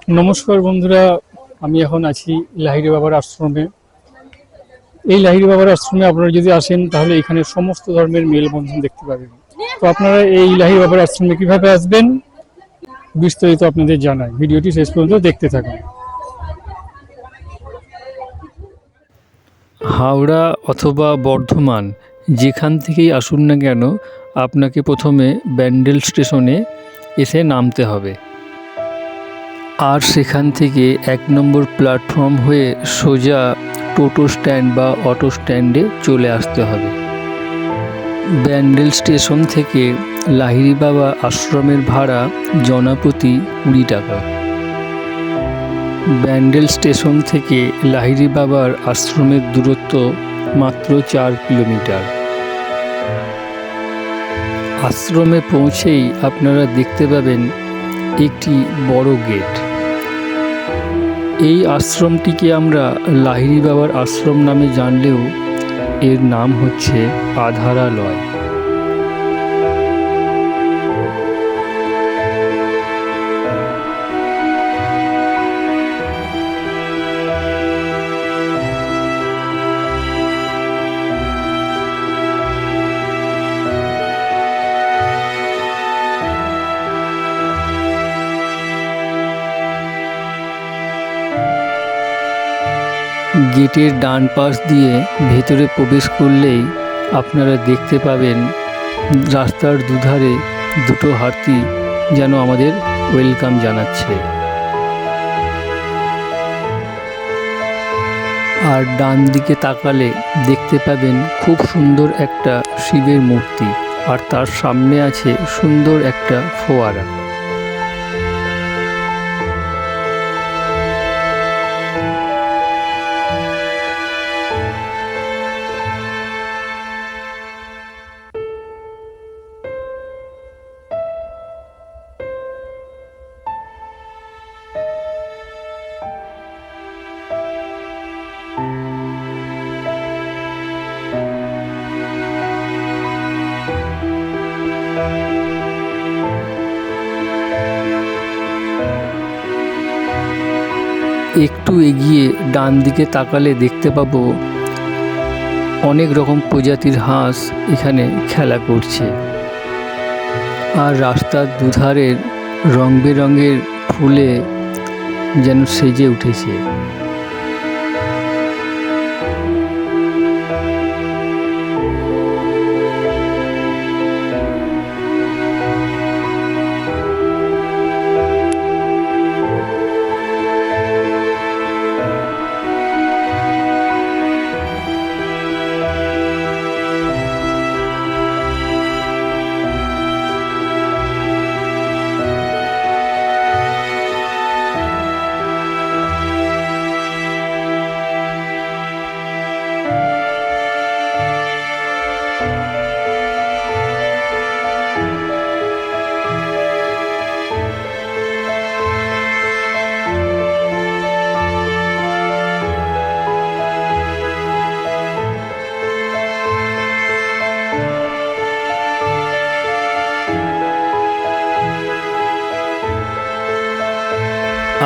নমস্কার বন্ধুরা, আমি এখন আছি লাহিড়ী বাবার আশ্রমে। এই লাহিড়ী বাবার আশ্রমে আপনারা যদি আসেন তাহলে এখানে সমস্ত ধর্মের মেলবন্ধন দেখতে পাবেন। তো আপনারা এই লাহিড়ী বাবার আশ্রমে কিভাবে আসবেন বিস্তারিত আপনাদের জানাই, ভিডিওটি শেষ পর্যন্ত দেখতে থাকুন। হাওড়া অথবা বর্ধমান যেখান থেকেই আসুন না কেন, আপনাকে প্রথমে ব্যান্ডেল স্টেশনে এসে নামতে হবে, আর সেখান থেকে ১ নম্বর প্ল্যাটফর্ম হয়ে সোজা টোটো স্ট্যান্ড বা অটো স্ট্যান্ডে চলে আসতে হবে। ব্যান্ডেল স্টেশন থেকে লাহিড়ী বাবা আশ্রমের ভাড়া জনপ্রতি ২০ টাকা। ব্যান্ডেল স্টেশন থেকে লাহিড়ী বাবার আশ্রমের দূরত্ব মাত্র ৪ কিলোমিটার। আশ্রমে পৌঁছেই আপনারা দেখতে পাবেন একটি বড় গেট। এই আশ্রমটিকে আমরা লাহিড়ী বাবার আশ্রম নামে জানলেও এর নাম হচ্ছে আধারালয়। গেটের ডান পাশ দিয়ে ভেতরে প্রবেশ করলেই আপনারা দেখতে পাবেন রাস্তার দুধারে দুটো হাতি যেন আমাদের ওয়েলকাম জানাচ্ছে। আর ডান দিকে তাকালে দেখতে পাবেন খুব সুন্দর একটা শিবের মূর্তি, আর তার সামনে আছে সুন্দর একটা ফোয়ারা। একটু এগিয়ে ডান দিকে তাকালে দেখতে পাবো অনেক রকম প্রজাতির হাঁস এখানে খেলা করছে, আর রাস্তার দুধারের রং বেরঙের ফুলে যেন সেজে উঠেছে।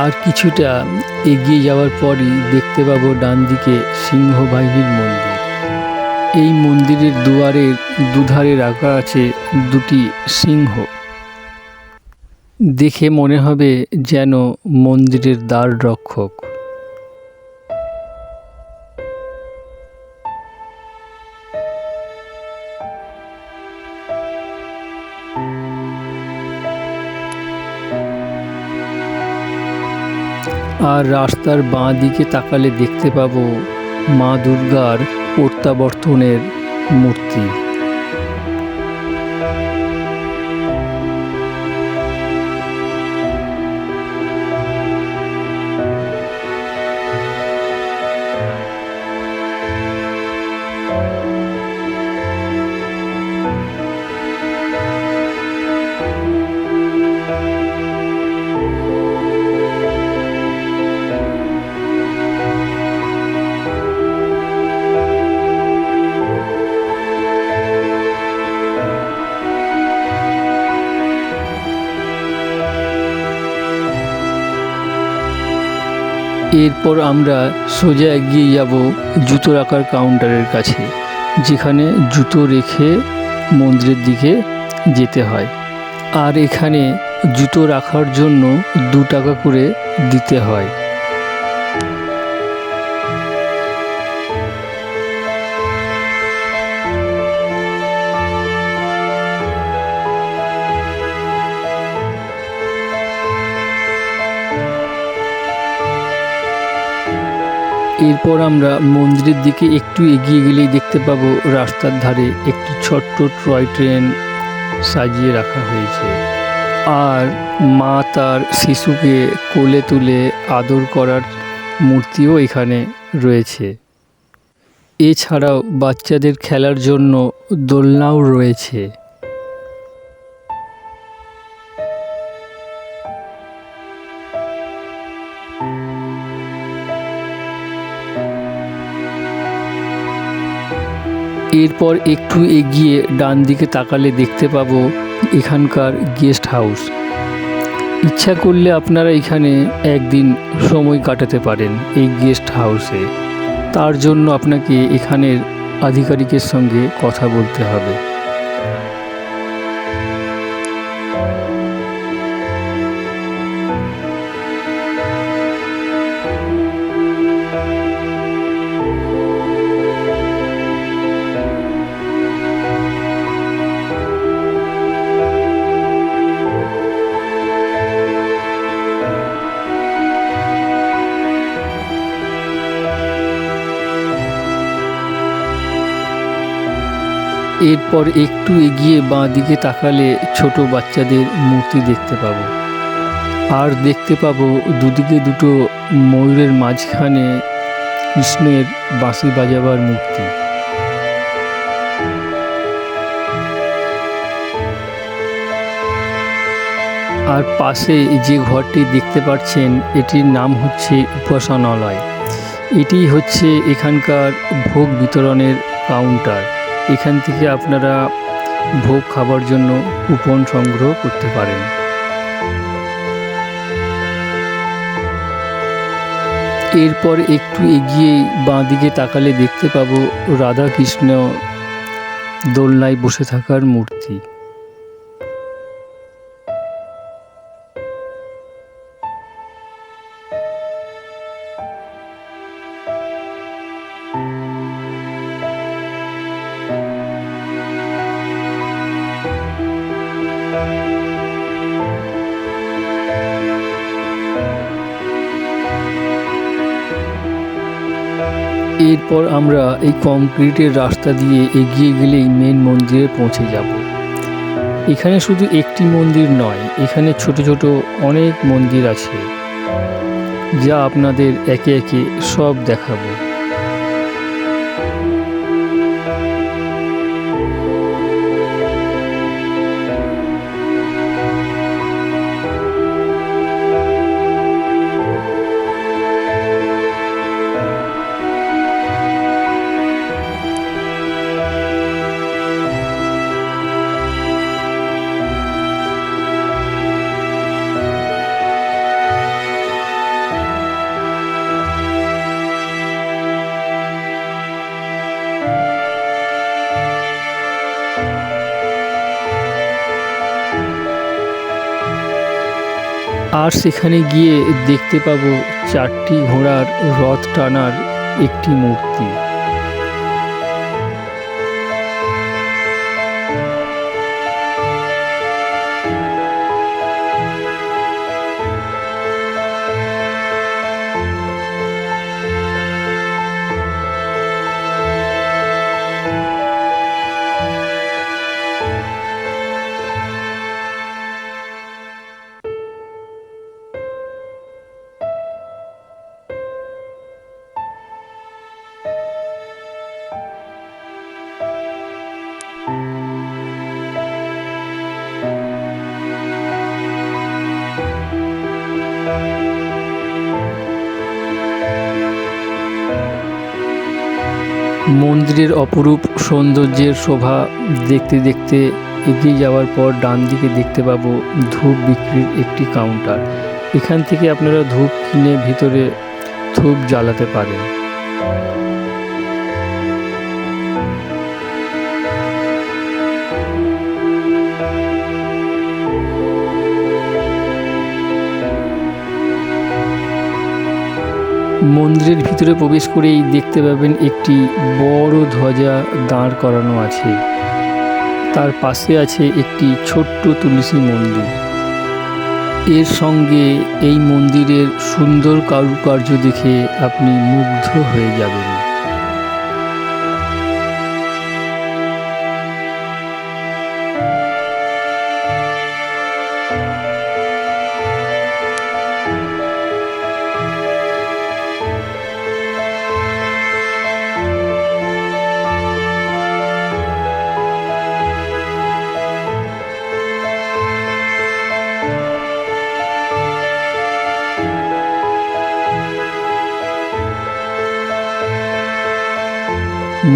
আর কিছুটা এগিয়ে যাওয়ার পরই দেখতে পাবো ডান দিকে সিংহ বাহিনীর মন্দির। এই মন্দিরের দুয়ারের দুধারে রাখা আছে দুটি সিংহ, দেখে মনে হবে যেন মন্দিরের দ্বার রক্ষক। আর রাস্তার বাঁ দিকে তাকালে দেখতে পাবো মা দুর্গার প্রত্যাবর্তনের মূর্তি। এরপর আমরা সোজা এগিয়ে যাব জুতো রাখার কাউন্টারের কাছে, যেখানে জুতো রেখে মন্দিরের দিকে যেতে হয়। আর এখানে জুতো রাখার জন্য 2 টাকা করে দিতে হয়। এরপর আমরা মন্দিরের দিকে একটু এগিয়ে গেলেই দেখতে পাবো রাস্তার ধারে একটি ছোট্ট টয় ট্রেন সাজিয়ে রাখা হয়েছে। আর মা তার শিশুকে কোলে তুলে আদর করার মূর্তিও এখানে রয়েছে। এছাড়াও বাচ্চাদের খেলার জন্য দোলনাও রয়েছে। এরপর একটু এগিয়ে ডান দিকে তাকালে দেখতে পাবো এখানকার গেস্ট হাউস। ইচ্ছা করলে আপনারা এখানে একদিন সময় কাটাতে পারেন এই গেস্ট হাউসে। তার জন্য আপনাকে এখানের আধিকারিকের সঙ্গে কথা বলতে হবে। এরপর একটু এগিয়ে বাঁ দিকে তাকালে ছোট বাচ্চাদের মূর্তি দেখতে পাবো। আর দেখতে পাবো দুদিকে দুটো ময়ূরের মাঝখানে কৃষ্ণের বাঁশি বাজাবার মূর্তি। আর পাশে যে ঘরটি দেখতে পাচ্ছেন এটির নাম হচ্ছে উপাসনালয়। এটি হচ্ছে এখানকার ভোগ বিতরণের কাউন্টার। এখান থেকে আপনারা ভোগ খাবার জন্য কুপন সংগ্রহ করতে পারেন। এরপর একটু এগিয়ে বাঁ দিকে তাকালে দেখতে পাবো রাধা কৃষ্ণ দোলনায় বসে থাকার মূর্তি। এরপর আমরা এই কংক্রিটের রাস্তা দিয়ে এগিয়ে গেলেই মেন মন্দিরে পৌঁছে যাব। এখানে শুধু একটি মন্দির নয়, এখানে ছোট ছোট অনেক মন্দির আছে, যা আপনাদের একে একে সব দেখাবো। আর সেখানে গিয়ে দেখতে পাবো 4টি ঘোড়ার রথ টানার একটি মূর্তি। মন্দিরের অপরূপ সৌন্দর্যের শোভা দেখতে দেখতে এগিয়ে যাওয়ার পর ডান দিকে দেখতে পাবো ধূপ বিক্রির একটি কাউন্টার। এখান থেকে আপনারা ধূপ কিনে ভিতরে ধূপ জ্বালাতে পারেন। মন্দিরের ভিতরে প্রবেশ করেই দেখতে পাবেন একটি বড় ধ্বজা দাঁড় করানো আছে। তার পাশে আছে একটি ছোট্ট তুলসী মন্দির। এর সঙ্গে এই মন্দিরের সুন্দর কারুকার্য দেখে আপনি মুগ্ধ হয়ে যাবেন।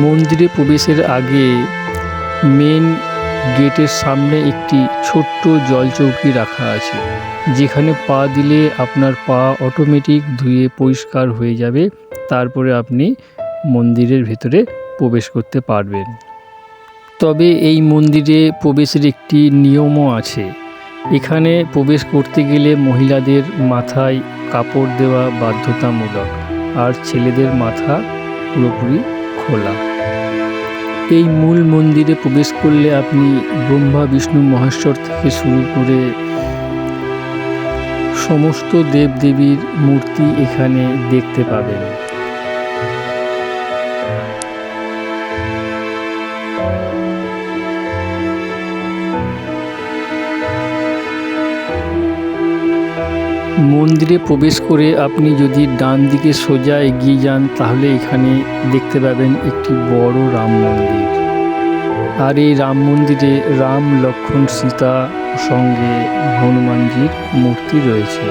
মন্দিরে প্রবেশের আগে মেন গেটের সামনে একটি ছোট্ট জলচৌকি রাখা আছে, যেখানে পা দিলে আপনার পা অটোমেটিক ধুয়ে পরিষ্কার হয়ে যাবে। তারপরে আপনি মন্দিরের ভেতরে প্রবেশ করতে পারবেন। তবে এই মন্দিরে প্রবেশের একটি নিয়মও আছে। এখানে প্রবেশ করতে গেলে মহিলাদের মাথায় কাপড় দেওয়া বাধ্যতামূলক, আর ছেলেদের মাথা পুরোপুরি খোলা। এই মূল মন্দিরে প্রবেশ করলে আপনি ব্রহ্মা বিষ্ণু মহেশ্বর থেকে শুরু করে সমস্ত দেবদেবীর মূর্তি এখানে দেখতে পাবেন। মন্দিরে প্রবেশ করে আপনি যদি ডান দিকে সোজা এগিয়ে যান, তাহলে এখানে দেখতে পাবেন একটি বড় রাম মন্দির। আর এই রাম মন্দিরে রাম, লক্ষ্মণ, সীতা সঙ্গে হনুমানজির মূর্তি রয়েছে।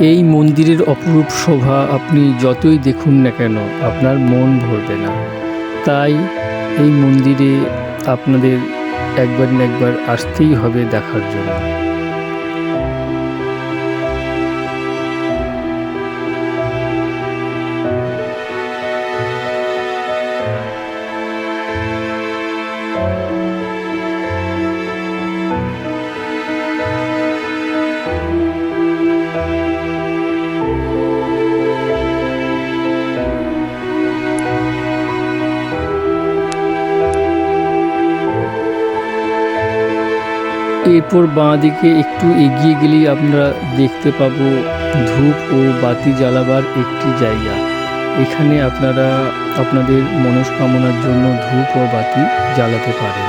এই মন্দিরের অপরূপ শোভা আপনি যতই দেখুন না কেন আপনার মন ভরবে না। তাই এই মন্দিরে আপনাদের একবার না একবার আসতেই হবে দেখার জন্য। এরপর বাঁ দিকে একটু এগিয়ে গেলেই আমরা দেখতে পাবো ধূপ ও বাতি জ্বালাবার একটি জায়গা। এখানে আপনারা আপনাদের মনস্কামনার জন্য ধূপ ও বাতি জ্বালাতে পারেন।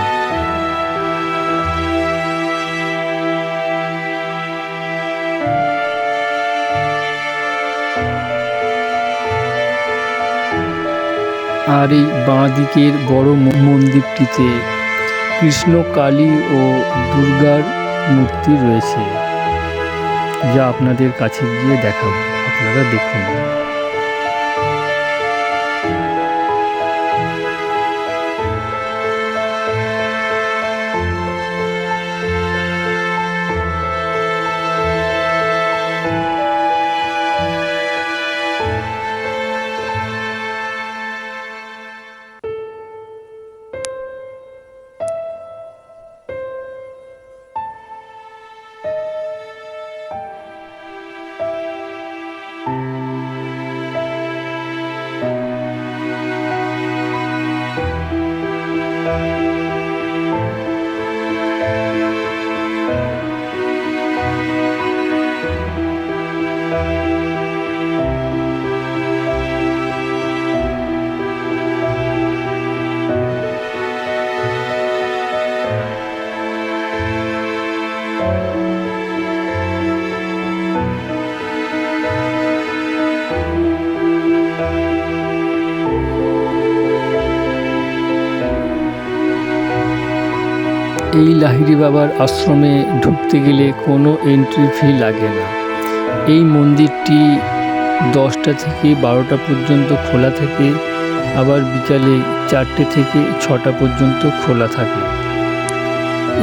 আর এই বাঁ দিকের বড় মন্দিরটিতে কৃষ্ণ, কালী ও দুর্গার মূর্তি রয়েছে, যা আপনাদের কাছে গিয়ে দেখাবো। আপনারা দেখুন। এই লাহিড়ী বাবার আশ্রমে ঢুকতে গেলে কোনো এন্ট্রি ফি লাগে না। এই মন্দিরটি 10টা থেকে 12টা পর্যন্ত খোলা থাকে, আবার বিকালে 4টে থেকে 6টা পর্যন্ত খোলা থাকে।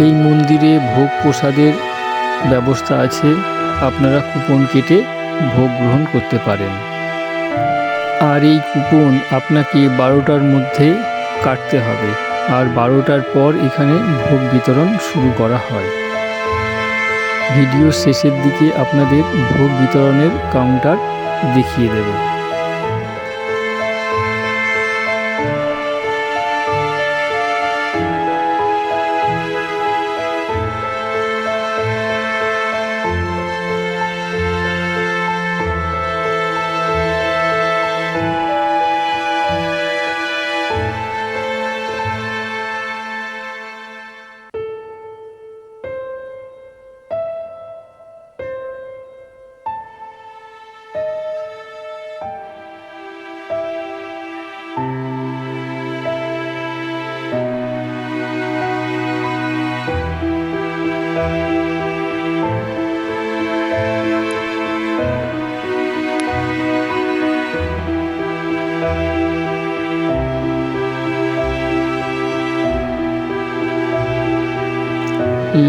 এই মন্দিরে ভোগ প্রসাদের ব্যবস্থা আছে, আপনারা কুপন কেটে ভোগ গ্রহণ করতে পারেন। আর এই কুপন আপনাকে 12টার মধ্যে কাটতে হবে, আর 12টার পর এখানে ভোগ বিতরণ শুরু করা হয়। ভিডিও শেষের দিকে আপনাদের ভোগ বিতরণের কাউন্টার দেখিয়ে দেব।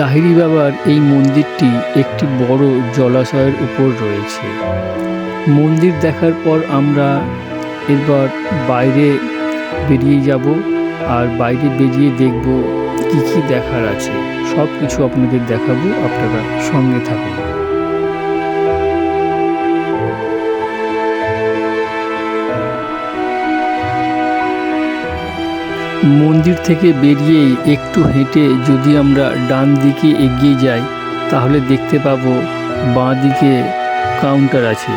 লাহিড়ী বাবার এই মন্দিরটি একটি বড় জলাশয়ের উপর রয়েছে। মন্দির দেখার পর আমরা এবার বাইরে বেরিয়ে যাব, আর বাইরে বেরিয়ে দেখব কি কি দেখার আছে। সব কিছু আপনাদের দেখাবো, আপনারা সঙ্গে থাকুন। মন্দির থেকে বেরিয়েই একটু হেঁটে যদি আমরা ডান দিকে এগিয়ে যাই, তাহলে দেখতে পাবো বাঁ দিকে কাউন্টার আছে,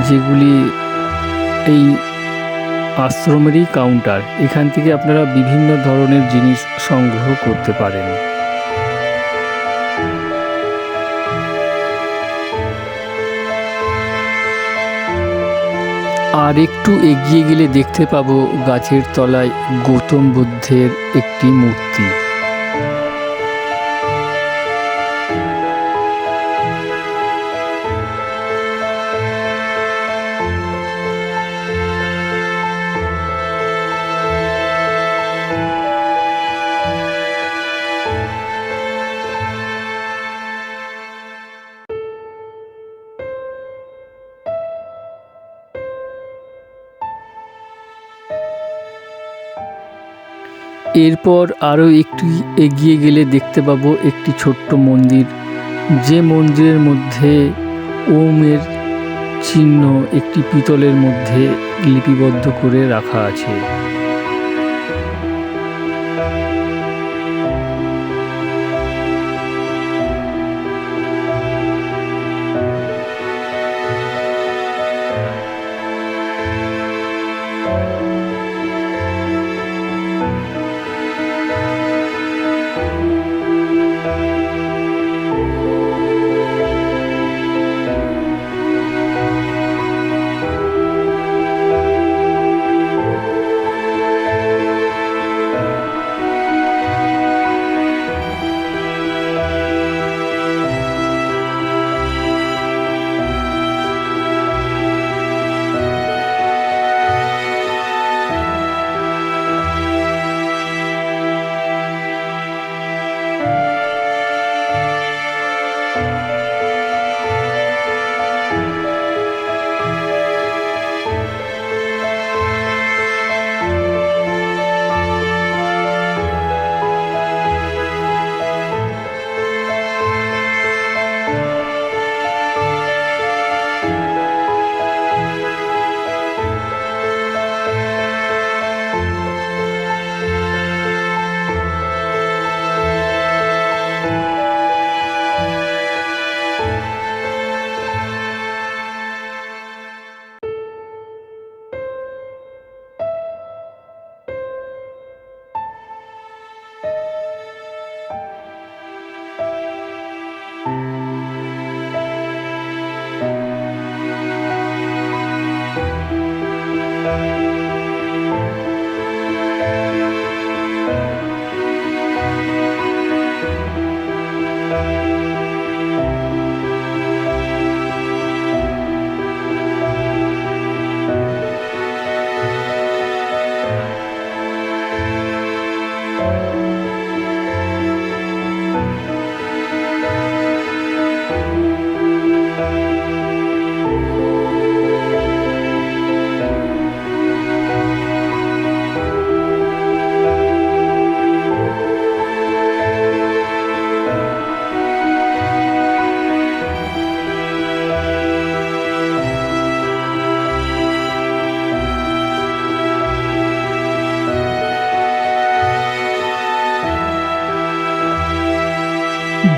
যেগুলি এই আশ্রমেরই কাউন্টার। এখান থেকে আপনারা বিভিন্ন ধরনের জিনিস সংগ্রহ করতে পারেন। আর একটু এগিয়ে গেলে দেখতে পাবো গাছের তলায় গৌতম বুদ্ধের একটি মূর্তি। এরপর আরও একটু এগিয়ে গেলে দেখতে পাবো একটি ছোট্ট মন্দির, যে মন্দিরের মধ্যে ওমের চিহ্ন একটি পিতলের মধ্যে লিপিবদ্ধ করে রাখা আছে।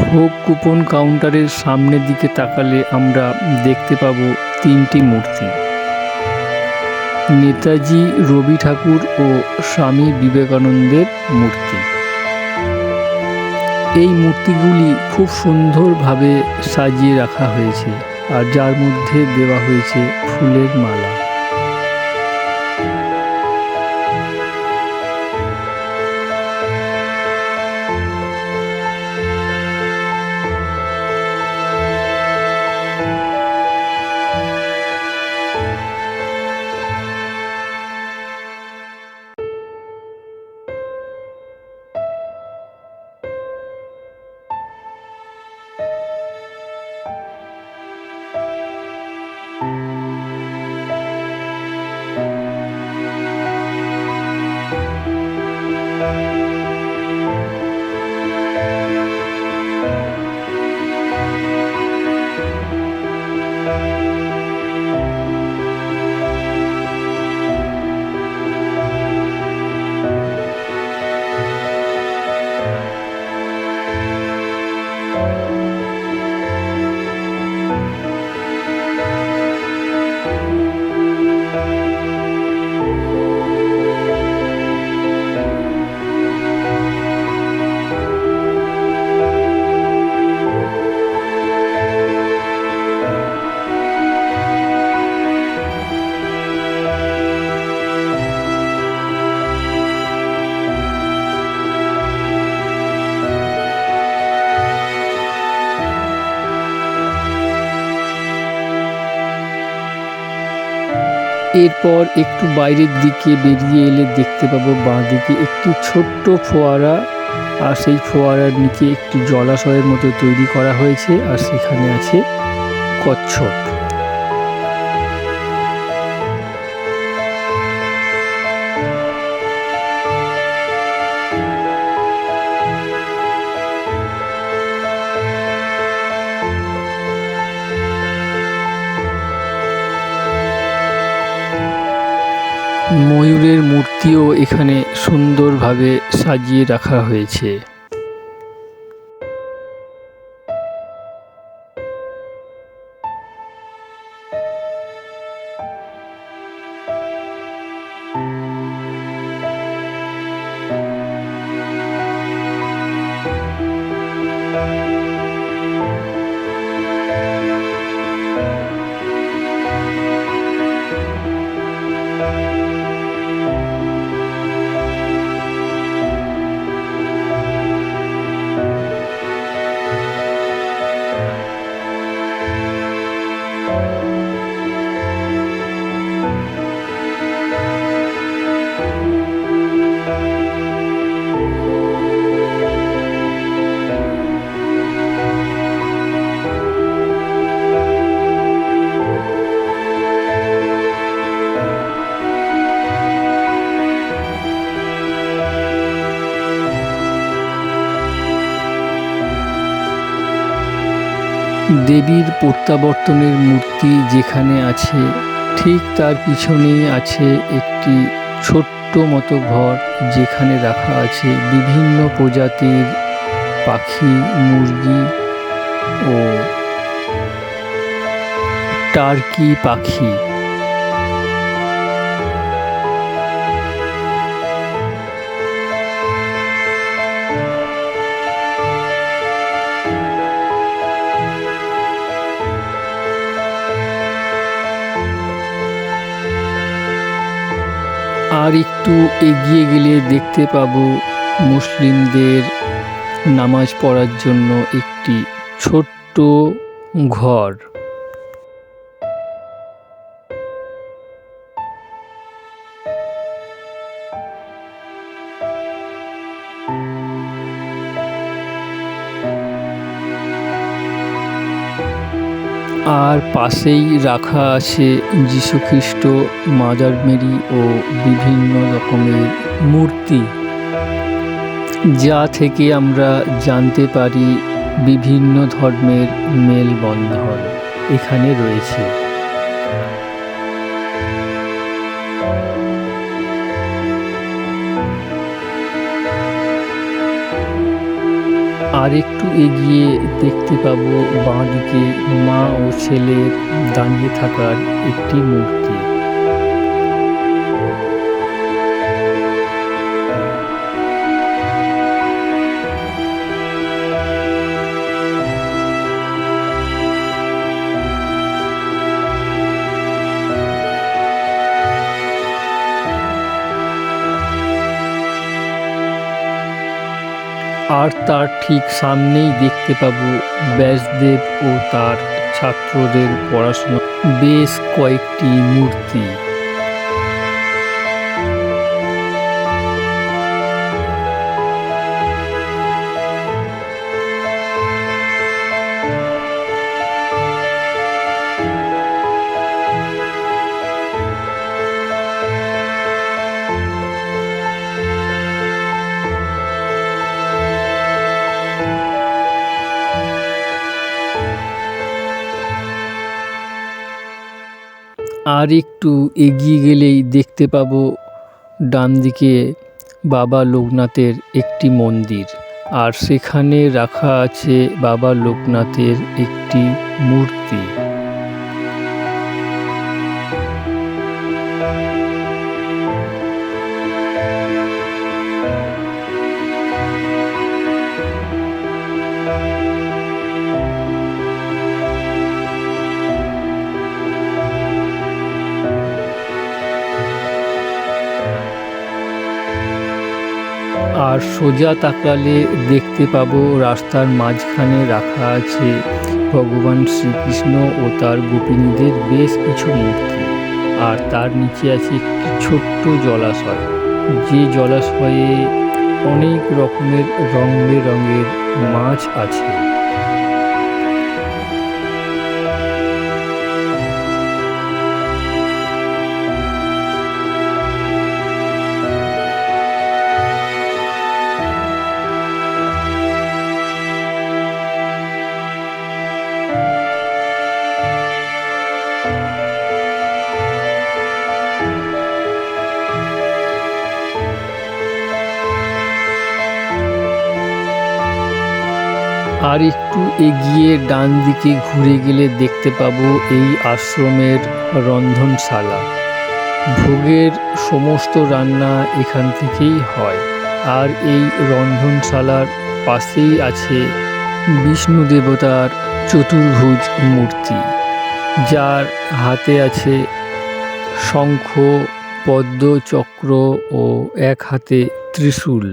ভোগ কুপন কাউন্টারের সামনের দিকে তাকালে আমরা দেখতে পাবো তিনটি মূর্তি: নেতাজি, রবি ঠাকুর ও স্বামী বিবেকানন্দের মূর্তি। এই মূর্তিগুলি খুব সুন্দরভাবে সাজিয়ে রাখা হয়েছে, আর যার মধ্যে দেওয়া হয়েছে ফুলের মালা। এরপর একটু বাইরের দিকে বেরিয়ে এলে দেখতে পাবো বাঁদিকে একটি ছোট্ট ফোয়ারা, আর সেই ফোয়ারার নিচে একটি জলাশয়ের মতো তৈরি করা হয়েছে, আর সেখানে আছে কচ্ছপ। ময়ূরের মূর্তিও এখানে সুন্দরভাবে সাজিয়ে রাখা হয়েছে। দেবীর প্রত্যাবর্তনের মূর্তি যেখানে আছে, ঠিক তার পিছনেই আছে একটি ছোট্ট মতো ঘর, যেখানে রাখা আছে বিভিন্ন প্রজাতির পাখি, মুরগি ও টার্কি পাখি। আর একটু এগিয়ে গেলে দেখতে পাবো মুসলিমদের নামাজ পড়ার জন্য একটি ছোট্ট ঘর। আর পাশেই রাখা আছে যীশুখ্রিস্ট, মাদার মেরি ও বিভিন্ন রকমের মূর্তি, যা থেকে আমরা জানতে পারি বিভিন্ন ধর্মের মেলবন্ধন এখানে রয়েছে। আর একটু এগিয়ে দেখতে পাবো বাঁদিকে মা ও ছেলের দাঁড়িয়ে থাকার একটি মূর্তি। আর তার ঠিক সামনেই দেখতে পাবো ব্যাসদেব ও তার ছাত্রদের পড়াশোনা বেশ কয়েকটি মূর্তি। আর একটু এগিয়ে গেলেই দেখতে পাবো ডান দিকে বাবা লোকনাথের একটি মন্দির, আর সেখানে রাখা আছে বাবা লোকনাথের একটি মূর্তি। আর সোজা তাকালে দেখতে পাবো রাস্তার মাঝখানে রাখা আছে ভগবান শ্রীকৃষ্ণ ও তার গোপিনীদের বেশ কিছু মূর্তি, আর তার নিচে আছে একটি ছোট্ট জলাশয়, যে জলাশয়ে অনেক রকমের রং বেরঙের মাছ আছে। আর একটু এগিয়ে ডান দিকে ঘুরে গেলে দেখতে পাবো এই আশ্রমের রন্ধনশালা। ভোগের সমস্ত রান্না এখান থেকেই হয়। আর এই রন্ধনশালার পাশেই আছে বিষ্ণু দেবতার চতুর্ভুজ মূর্তি, যার হাতে আছে শঙ্খ, পদ্ম, চক্র ও এক হাতে ত্রিশূল।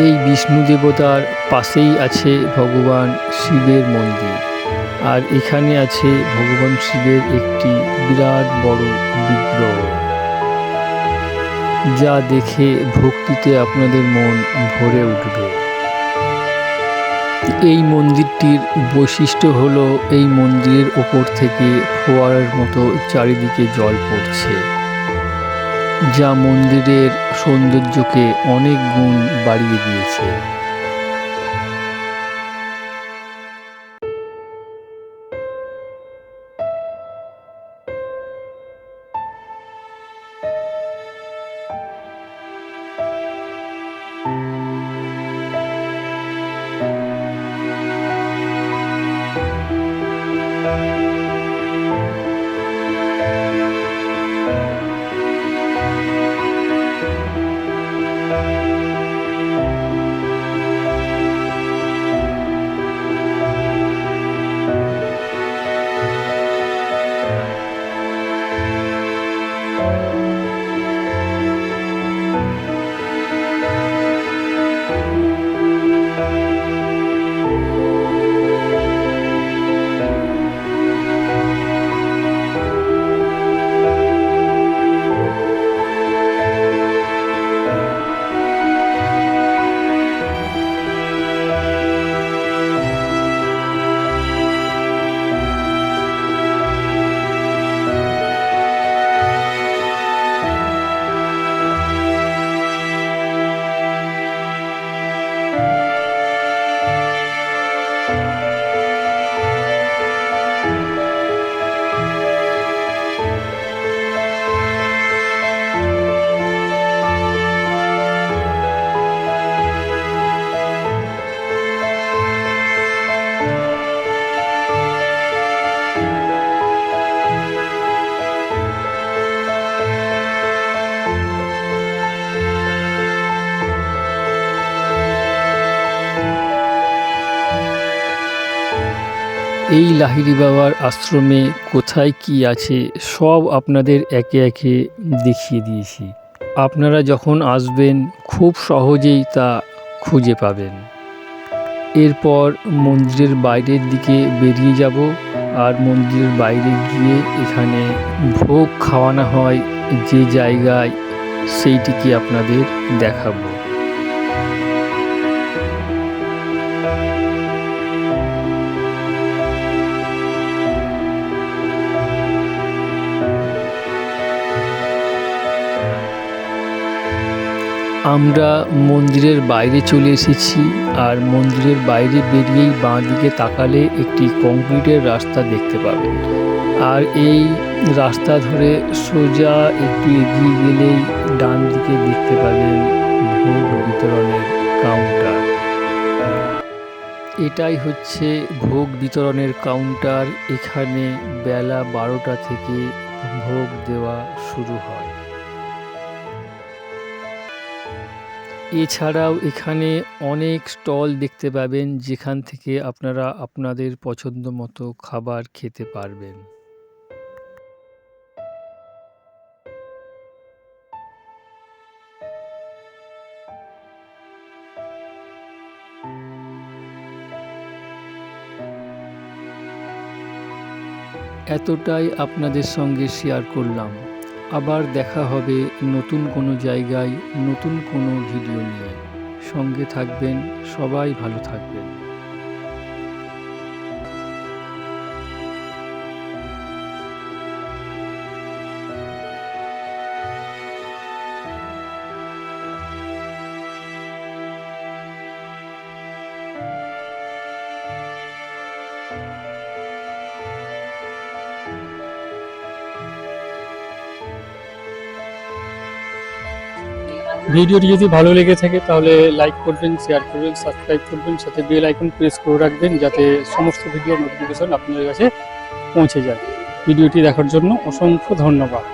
এই বিষ্ণু দেবতার পাশেই আছে ভগবান শিবের মন্দির, আর এখানে আছে ভগবান শিবের একটি বিরাট বড় বিগ্রহ, যা দেখে ভক্তিতে আপনাদের মন ভরে উঠবে। এই মন্দিরটির বৈশিষ্ট্য হলো এই মন্দিরের ওপর থেকে ফোয়ারার মতো চারিদিকে জল পড়ছে, যা মন্দিরের সৌন্দর্যকে অনেক গুণ বাড়িয়ে দিয়েছে। এই লাহিড়ী বাবার আশ্রমে কোথায় কি আছে সব আপনাদের একে একে দেখিয়ে দিয়েছি। আপনারা যখন আসবেন খুব সহজেই তা খুঁজে পাবেন। এরপর মন্দিরের বাইরের দিকে বেরিয়ে যাব, আর মন্দিরের বাইরে গিয়ে এখানে ভোগ খাওয়ানো হয় যে জায়গায়, সেইটিকে আপনাদের দেখাবো। আমরা মন্দিরের বাইরে চলে এসেছি, আর মন্দিরের বাইরে বেরিয়েই বাঁ দিকে তাকালে একটি কংক্রিটের রাস্তা দেখতে পাবেন। আর এই রাস্তা ধরে সোজা একটু এগিয়ে গেলেই ডান দিকে দেখতে পাবেন ভোগ বিতরণের কাউন্টার। এটাই হচ্ছে ভোগ বিতরণের কাউন্টার। এখানে বেলা 12টা থেকে ভোগ দেওয়া শুরু হয়। এছাড়াও এখানে অনেক স্টল দেখতে পাবেন, যেখান থেকে আপনারা আপনাদের পছন্দ মতো খাবার খেতে পারবেন। এতটাই আপনাদের সঙ্গে শেয়ার করলাম। আবার দেখা হবে নতুন কোনো জায়গায় নতুন কোনো ভিডিও নিয়ে। সঙ্গে থাকবেন, সবাই ভালো থাকবেন। ভিডিওটি যদি ভালো লেগে থাকে তাহলে লাইক করবেন, শেয়ার করবেন, সাবস্ক্রাইব করবেন, সাথে বেল আইকন প্রেস করে রাখবেন যাতে সমস্ত ভিডিও নোটিফিকেশন আপনাদের কাছে পৌঁছে যায়। ভিডিওটি দেখার জন্য অসংখ্য ধন্যবাদ।